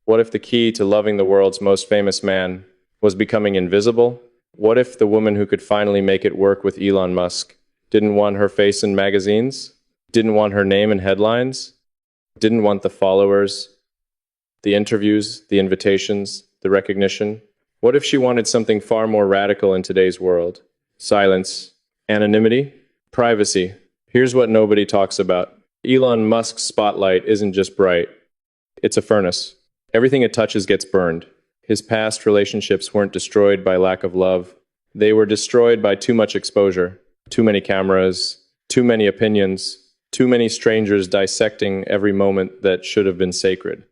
What if the key to loving the world's most famous man was becoming invisible? What if the woman who could finally make it work with Elon Musk didn't want her face in magazines, didn't want her name in headlines, didn't want the followers, the interviews, the invitations, the recognition? What if she wanted something far more radical in today's world? Silence, anonymity, privacy. Here's what nobody talks about. Elon Musk's spotlight isn't just bright. It's a furnace. Everything it touches gets burned. His past relationships weren't destroyed by lack of love. They were destroyed by too much exposure, too many cameras, too many opinions, too many strangers dissecting every moment that should have been sacred.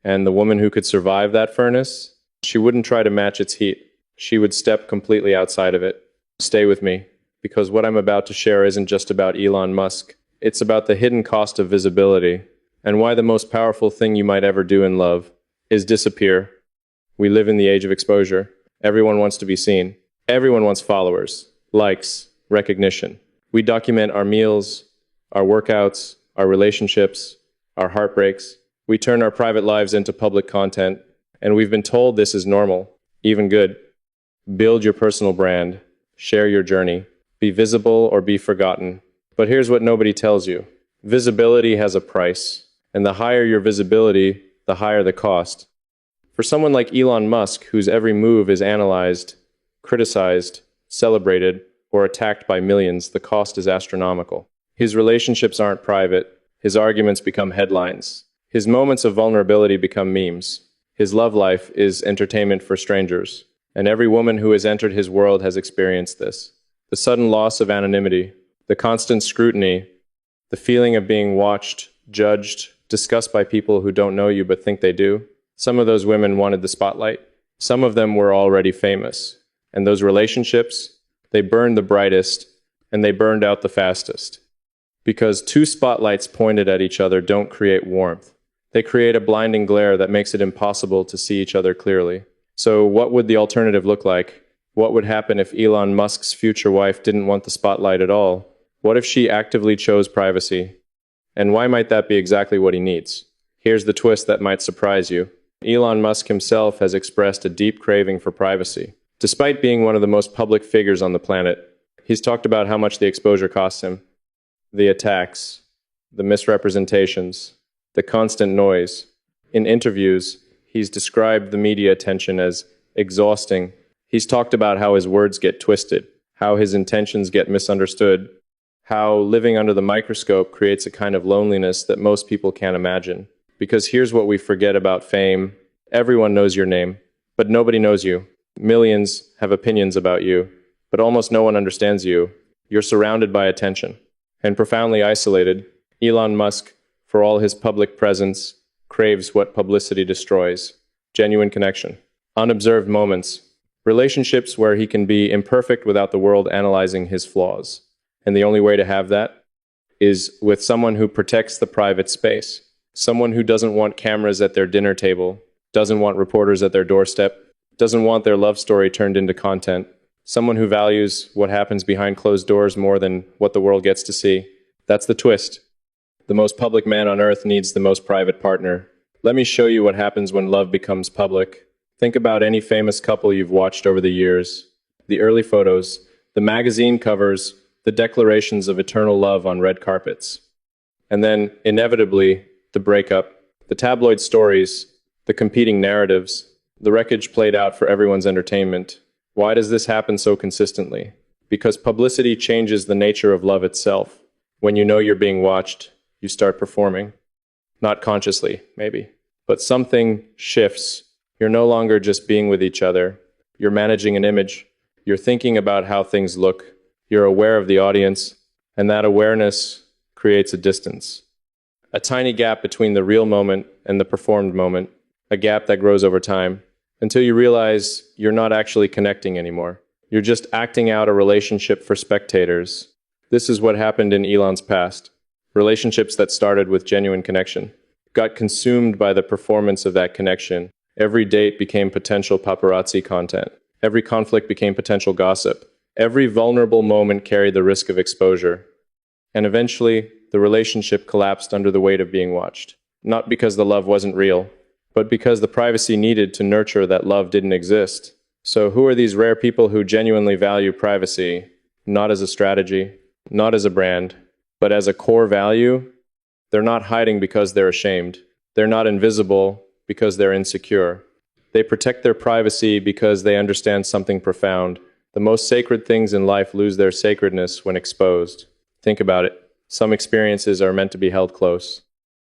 And the woman who could survive that furnace, she wouldn't try to match its heat. She would step completely outside of it. Stay with me, because what I'm about to share isn't just about Elon Musk. It's about the hidden cost of visibility, and why the most powerful thing you might ever do in love is disappear. We live in the age of exposure. Everyone wants to be seen. Everyone wants followers, likes, recognition. We document our meals, our workouts, our relationships, our heartbreaks. We turn our private lives into public content, and we've been told this is normal, even good. Build your personal brand. Share your journey. Be visible or be forgotten. But here's what nobody tells you. Visibility has a price, and the higher your visibility, the higher the cost. For someone like Elon Musk, whose every move is analyzed, criticized, celebrated, or attacked by millions, the cost is astronomical. His relationships aren't private. His arguments become headlines. His moments of vulnerability become memes. His love life is entertainment for strangers. And every woman who has entered his world has experienced this. The sudden loss of anonymity, the constant scrutiny, the feeling of being watched, judged, discussed by people who don't know you but think they do. Some of those women wanted the spotlight. Some of them were already famous. And those relationships, they burned the brightest and they burned out the fastest. Because two spotlights pointed at each other don't create warmth. They create a blinding glare that makes it impossible to see each other clearly. So what would the alternative look like? What would happen if Elon Musk's future wife didn't want the spotlight at all? What if she actively chose privacy? And why might that be exactly what he needs? Here's the twist that might surprise you. Elon Musk himself has expressed a deep craving for privacy. Despite being one of the most public figures on the planet, he's talked about how much the exposure costs him. The attacks, the misrepresentations, the constant noise. In interviews, he's described the media attention as exhausting. He's talked about how his words get twisted, how his intentions get misunderstood, how living under the microscope creates a kind of loneliness that most people can't imagine. Because here's what we forget about fame. Everyone knows your name, but nobody knows you. Millions have opinions about you, but almost no one understands you. You're surrounded by attention. And profoundly isolated, Elon Musk, for all his public presence, craves what publicity destroys: genuine connection, unobserved moments, relationships where he can be imperfect without the world analyzing his flaws. And the only way to have that is with someone who protects the private space, someone who doesn't want cameras at their dinner table, doesn't want reporters at their doorstep, doesn't want their love story turned into content, someone who values what happens behind closed doors more than what the world gets to see. That's the twist. The most public man on earth needs the most private partner. Let me show you what happens when love becomes public. Think about any famous couple you've watched over the years. The early photos, the magazine covers, the declarations of eternal love on red carpets. And then, inevitably, the breakup, the tabloid stories, the competing narratives, the wreckage played out for everyone's entertainment. Why does this happen so consistently? Because publicity changes the nature of love itself. When you know you're being watched, you start performing. Not consciously, maybe. But something shifts. You're no longer just being with each other. You're managing an image. You're thinking about how things look. You're aware of the audience. And that awareness creates a distance. A tiny gap between the real moment and the performed moment. A gap that grows over time. Until you realize you're not actually connecting anymore. You're just acting out a relationship for spectators. This is what happened in Elon's past. Relationships that started with genuine connection got consumed by the performance of that connection. Every date became potential paparazzi content. Every conflict became potential gossip. Every vulnerable moment carried the risk of exposure. And eventually, the relationship collapsed under the weight of being watched. Not because the love wasn't real, but because the privacy needed to nurture that love didn't exist. So who are these rare people who genuinely value privacy, not as a strategy, not as a brand, but as a core value? They're not hiding because they're ashamed. They're not invisible because they're insecure. They protect their privacy because they understand something profound. The most sacred things in life lose their sacredness when exposed. Think about it. Some experiences are meant to be held close.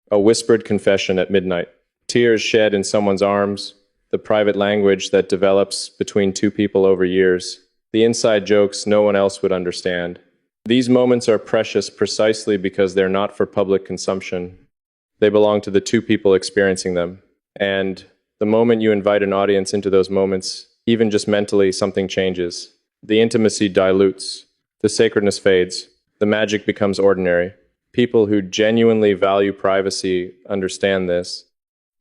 A whispered confession at midnight. Tears shed in someone's arms. The private language that develops between two people over years. The inside jokes no one else would understand. These moments are precious precisely because they're not for public consumption. They belong to the two people experiencing them. And the moment you invite an audience into those moments, even just mentally, something changes. The intimacy dilutes. The sacredness fades. The magic becomes ordinary. People who genuinely value privacy understand this.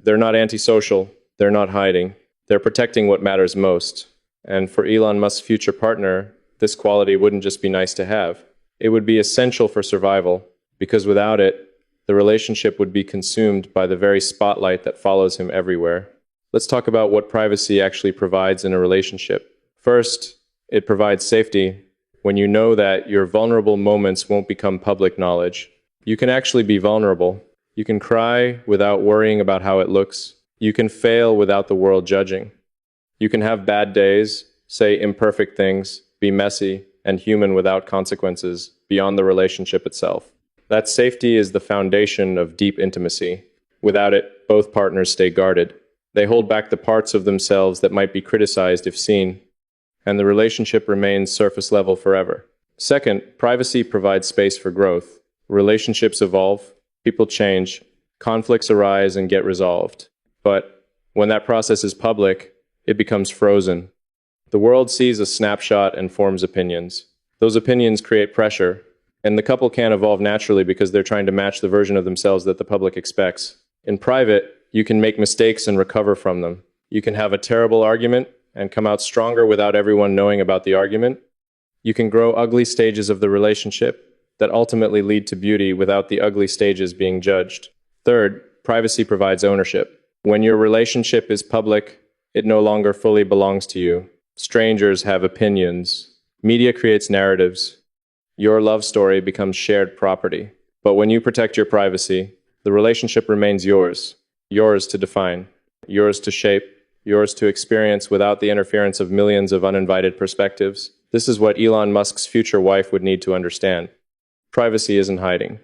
They're not antisocial. They're not hiding. They're protecting what matters most. And for Elon Musk's future partner, this quality wouldn't just be nice to have. It would be essential for survival, because without it, the relationship would be consumed by the very spotlight that follows him everywhere. Let's talk about what privacy actually provides in a relationship. First, it provides safety. When you know that your vulnerable moments won't become public knowledge, you can actually be vulnerable. You can cry without worrying about how it looks. You can fail without the world judging. You can have bad days, say imperfect things, be messy, and human without consequences beyond the relationship itself. That safety is the foundation of deep intimacy. Without it, both partners stay guarded. They hold back the parts of themselves that might be criticized if seen, and the relationship remains surface level forever. Second, privacy provides space for growth. Relationships evolve, people change, conflicts arise and get resolved. But when that process is public, it becomes frozen. The world sees a snapshot and forms opinions. Those opinions create pressure, and the couple can't evolve naturally because they're trying to match the version of themselves that the public expects. In private, you can make mistakes and recover from them. You can have a terrible argument and come out stronger without everyone knowing about the argument. You can grow ugly stages of the relationship that ultimately lead to beauty without the ugly stages being judged. Third, privacy provides ownership. When your relationship is public, it no longer fully belongs to you. Strangers have opinions. Media creates narratives. Your love story becomes shared property. But when you protect your privacy, the relationship remains yours. Yours to define. Yours to shape. Yours to experience without the interference of millions of uninvited perspectives. This is what Elon Musk's future wife would need to understand. Privacy isn't hiding.